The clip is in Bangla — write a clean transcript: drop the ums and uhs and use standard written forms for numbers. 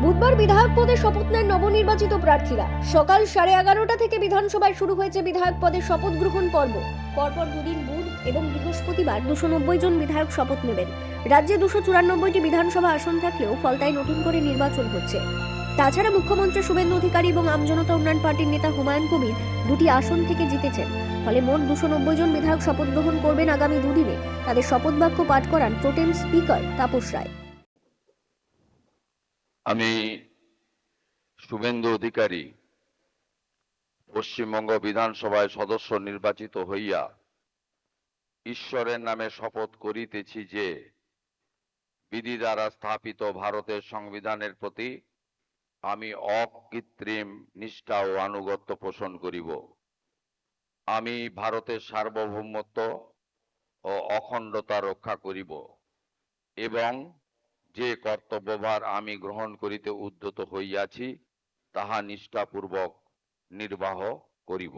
বুধবার বিধায়ক পদে শপথ নেন নবনির্বাচিত প্রার্থীরা। সকাল 11:30টা থেকে বিধানসভায় শুরু হয়েছে বিধায়ক পদে শপথ গ্রহণ পর্ব। পরপর দুদিন বুধ এবং বৃহস্পতিবার 290 জন বিধায়ক শপথ নেবেন। রাজ্যে 294টি বিধানসভা আসন থাকলেও ফলতায় নতুন করে নির্বাচন হচ্ছে। তাছাড়া মুখ্যমন্ত্রী শুভেন্দু অধিকারী এবং আমজনতা উন্নয়ন পার্টির নেতা হুমায়ুন কবির দুটি আসন থেকে জিতেছেন। ফলে মোট 290 জন বিধায়ক শপথ গ্রহণ করবেন আগামী দুদিনে। তাদের শপথ বাক্য পাঠ করান প্রোটেম স্পিকার তাপস রায়। আমি শুভেন্দু অধিকারী পশ্চিমবঙ্গ বিধানসভায় সদস্য নির্বাচিত হইয়া ঈশ্বরের নামে শপথ করিতেছি যে বিধি দ্বারা স্থাপিত ভারতের সংবিধানের প্রতি আমি অকৃত্রিম নিষ্ঠা ও আনুগত্য পোষণ করিব। আমি ভারতের সার্বভৌমত্ব ও অখণ্ডতা রক্ষা করিব এবং যে কর্তব্যভার আমি গ্রহণ করিতে উদ্যত হইয়াছি তাহা নিষ্ঠাপূর্বক নির্বাহ করিব।